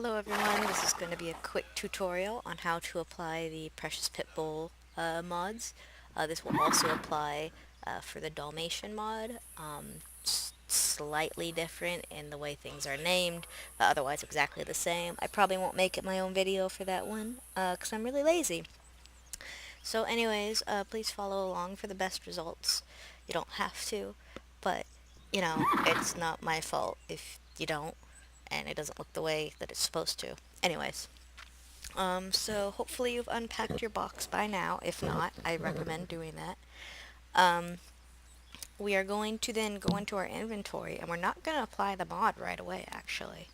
Hello everyone, this is going to be a quick tutorial on how to apply the Precious Pitbull mods. This will also apply for the Dalmatian mod. Slightly different in the way things are named, but otherwise exactly the same. I probably won't make it my own video for that one because I'm really lazy. So anyways, please follow along for the best results. You don't have to, but you know, it's not my fault if you don't and it doesn't look the way that it's supposed to. Anyways, so hopefully you've unpacked your box by now. If not, I recommend doing that. Um, we are going to then go into our inventory, and we're not going to apply the mod right away, actually.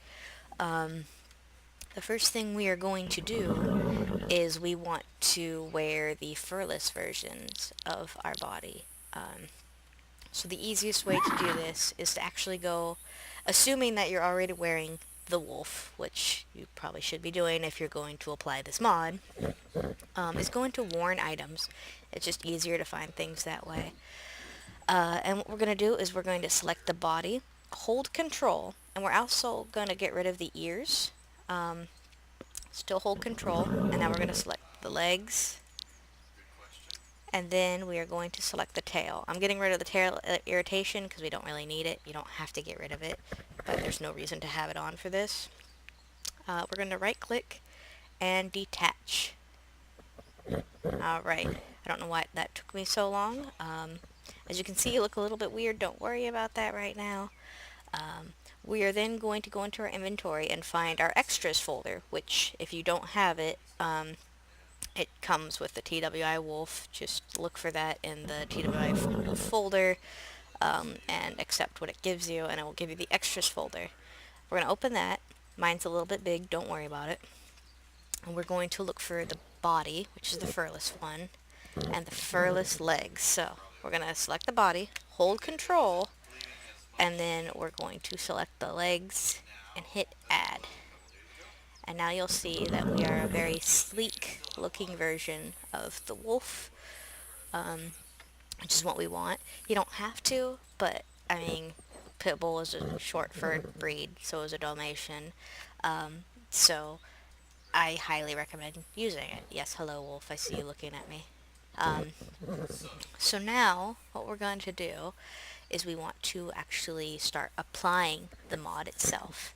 The first thing we are going to do is we want to wear the furless versions of our body. So the easiest way to do this is to actually go, assuming that you're already wearing the wolf, which you probably should be doing if you're going to apply this mod, is go into worn items. It's just easier to find things that way. And what we're going to do is we're going to select the body, hold control, and we're also going to get rid of the ears. Still hold control, and then we're going to select the legs, and then we are going to select the tail. I'm getting rid of the tail irritation because we don't really need it. You don't have to get rid of it, but there's no reason to have it on for this. We're going to right click and detach. Alright, I don't know why that took me so long. As you can see, you look a little bit weird. Don't worry about that right now. We are then going to go into our inventory and find our extras folder, which if you don't have it, it comes with the TWI Wolf. Just look for that in the TWI Wolf folder and accept what it gives you, and it will give you the extras folder. We're going to open that. Mine's a little bit big, don't worry about it. And we're going to look for the body, which is the furless one, and the furless legs. So we're going to select the body, hold control, and then we're going to select the legs and hit add. And now you'll see that we are a very sleek looking version of the wolf, which is what we want. You don't have to, but I mean, Pitbull is a short furred breed, so is a Dalmatian. So I highly recommend using it. Yes, hello wolf, I see you looking at me. So now what we're going to do is we want to actually start applying the mod itself.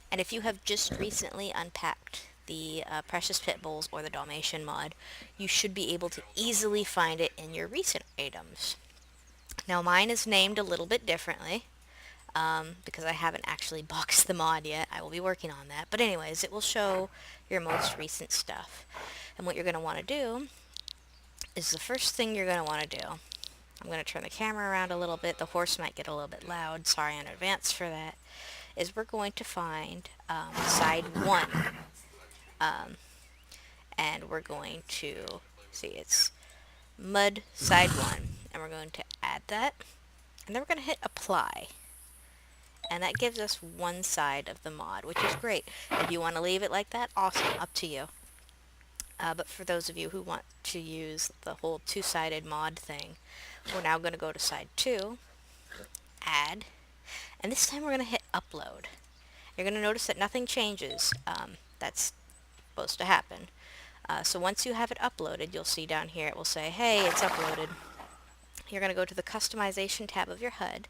And if you have just recently unpacked the Precious Pitbulls or the Dalmatian mod, you should be able to easily find it in your recent items. Now mine is named a little bit differently because I haven't actually boxed the mod yet. I will be working on that. But anyways, it will show your most recent stuff. And what you're going to want to do is the first thing you're going to want to do. I'm going to turn the camera around a little bit. The horse might get a little bit loud. Sorry in advance for that. Is we're going to find side 1. And we're going to, see, it's mud side 1. And we're going to add that. And then we're going to hit apply. And that gives us one side of the mod, which is great. If you want to leave it like that, awesome, up to you. But for those of you who want to use the whole two-sided mod thing, we're now going to go to side 2, add, and this time we're going to hit upload. You're going to notice that nothing changes. That's supposed to happen. So once you have it uploaded, you'll see down here it will say, hey, it's uploaded. You're going to go to the customization tab of your HUD,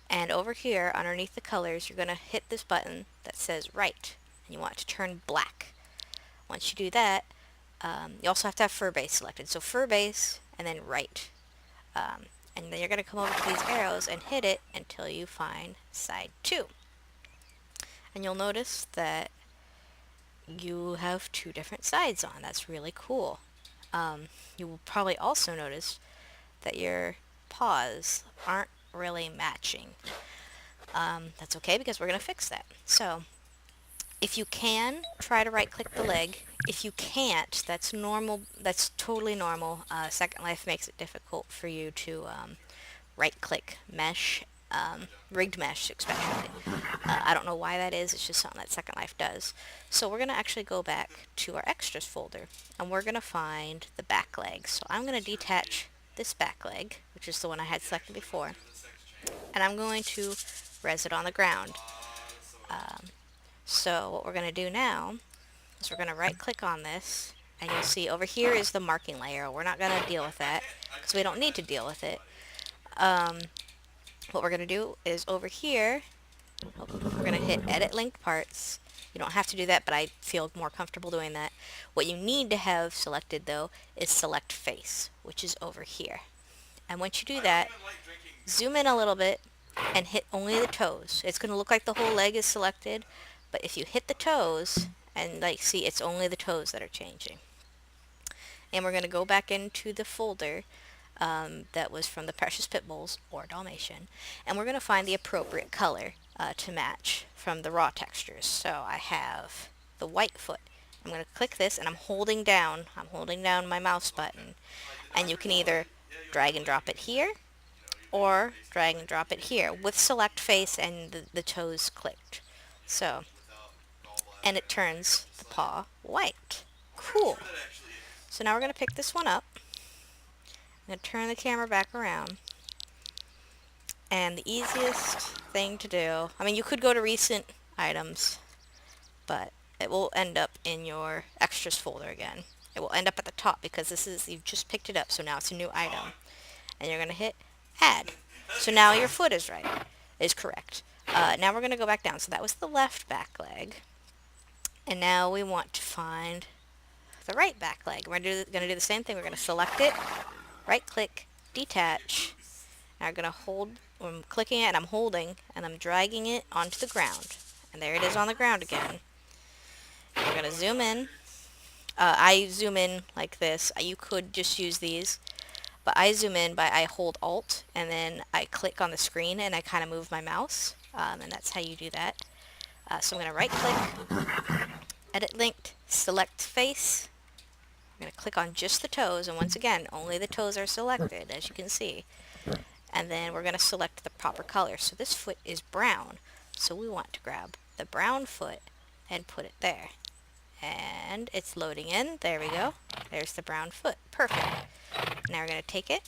and over here underneath the colors you're going to hit this button that says right, and you want it to turn black. Once you do that, you also have to have fur base selected. So fur base and then right. And then you're going to come over to these arrows and hit it until you find side 2. And you'll notice that you have 2 different sides on. That's really cool. You will probably also notice that your paws aren't really matching. That's okay because we're going to fix that. So if you can, try to right click the leg. If you can't, that's normal. That's totally normal. Second Life makes it difficult for you to right click mesh, rigged mesh especially. I don't know why that is. It's just something that Second Life does. So we're going to actually go back to our extras folder, and we're going to find the back leg. So I'm going to detach this back leg, which is the one I had selected before, and I'm going to res it on the ground. So what we're going to do now is we're going to right click on this, and you'll see over here is the marking layer. We're not going to deal with that because we don't need to deal with it. What we're going to do is over here, we're going to hit edit linked parts. You don't have to do that, but I feel more comfortable doing that. What you need to have selected though is select face, which is over here. And once you do that, zoom in a little bit and hit only the toes. It's going to look like the whole leg is selected, but if you hit the toes, and like see, it's only the toes that are changing. And we're going to go back into the folder that was from the Precious Pitbulls or Dalmatian, and we're going to find the appropriate color to match from the raw textures. So I have the white foot. I'm going to click this, and I'm holding down my mouse button, and you can either drag and drop it here or drag and drop it here with select face and the toes clicked. So, and it turns the paw white. Cool. So now we're going to pick this one up. I'm going to turn the camera back around. And the easiest thing to do, I mean, you could go to recent items, but it will end up in your extras folder again. It will end up at the top because this is, you've just picked it up, so now it's a new item. And you're going to hit add. So now your foot is correct. Now we're going to go back down. So that was the left back leg. And now we want to find the right back leg. We're going to do the same thing. We're going to select it, right click, detach. Now I'm going to hold, I'm clicking it and I'm holding and I'm dragging it onto the ground. And there it is on the ground again. And we're going to zoom in. I zoom in like this. You could just use these. But I zoom in by I hold Alt and then I click on the screen and I kind of move my mouse. And that's how you do that. So I'm going to right click, edit linked, select face. I'm going to click on just the toes, and once again, only the toes are selected, as you can see. And then we're going to select the proper color. So this foot is brown, so we want to grab the brown foot and put it there. And it's loading in. There we go. There's the brown foot. Perfect. Now we're going to take it,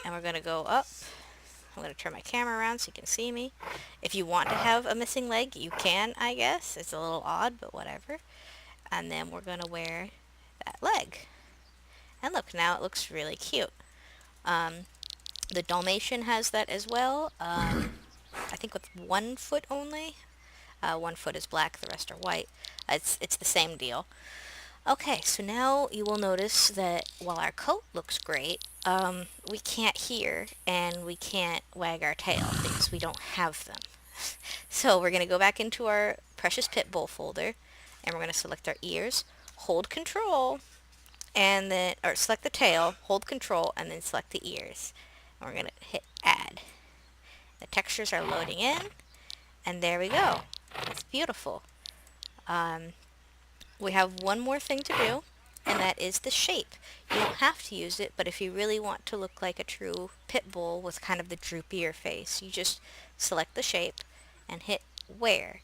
and we're going to go up. I'm going to turn my camera around so you can see me. If you want to have a missing leg, you can, I guess. It's a little odd, but whatever. And then we're going to wear that leg. And look, now it looks really cute. The Dalmatian has that as well. I think with one foot only. One foot is black, the rest are white. It's the same deal. Okay, so now you will notice that while our coat looks great, we can't hear and we can't wag our tail because we don't have them. So we're going to go back into our Precious Pitbull folder, and we're going to select our ears, hold Control, and then, or select the tail, hold Control, and then select the ears. And we're going to hit Add. The textures are loading in, and there we go. It's beautiful. We have one more thing to do, and that is the shape. You don't have to use it, but if you really want to look like a true pit bull with kind of the droopier face, you just select the shape and hit Where.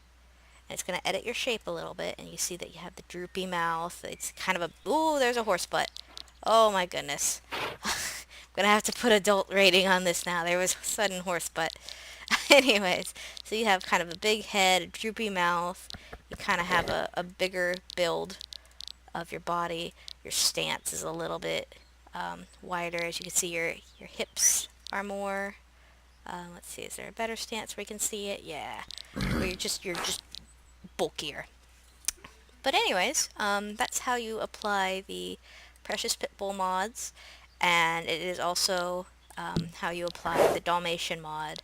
And it's going to edit your shape a little bit, and you see that you have the droopy mouth. It's kind of a, ooh, there's a horse butt. Oh my goodness. I'm going to have to put adult rating on this now. There was a sudden horse butt. Anyways, so you have kind of a big head, a droopy mouth. You kind of have a bigger build of your body. Your stance is a little bit wider. As you can see, your hips are more, let's see, is there a better stance where you can see it? Yeah, where you're just bulkier. But anyways, that's how you apply the Precious Pitbull mods, and it is also how you apply the Dalmatian mod.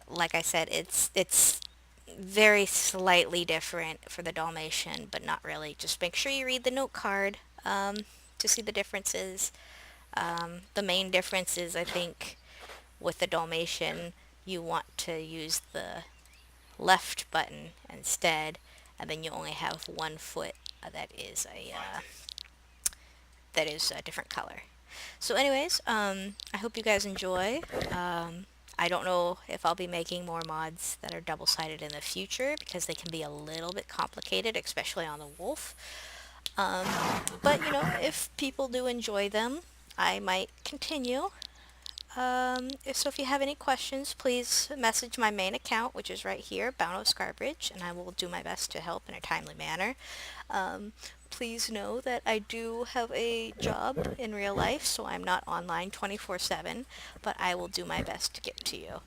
Like I said, it's very slightly different for the Dalmatian, but not really. Just make sure you read the note card to see the differences. The main difference is, I think, with the Dalmatian, you want to use the left button instead, and then you only have one foot that is a different color. So anyways, I hope you guys enjoy. I don't know if I'll be making more mods that are double-sided in the future because they can be a little bit complicated, especially on the wolf. But, you know, if people do enjoy them, I might continue. So if you have any questions, please message my main account, which is right here, Bounto Scarbridge, and I will do my best to help in a timely manner. Please know that I do have a job in real life, so I'm not online 24/7, but I will do my best to get to you.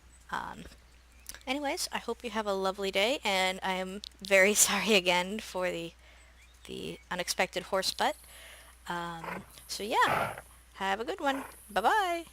Anyways, I hope you have a lovely day, and I am very sorry again for the unexpected horse butt. So yeah, have a good one. Bye-bye.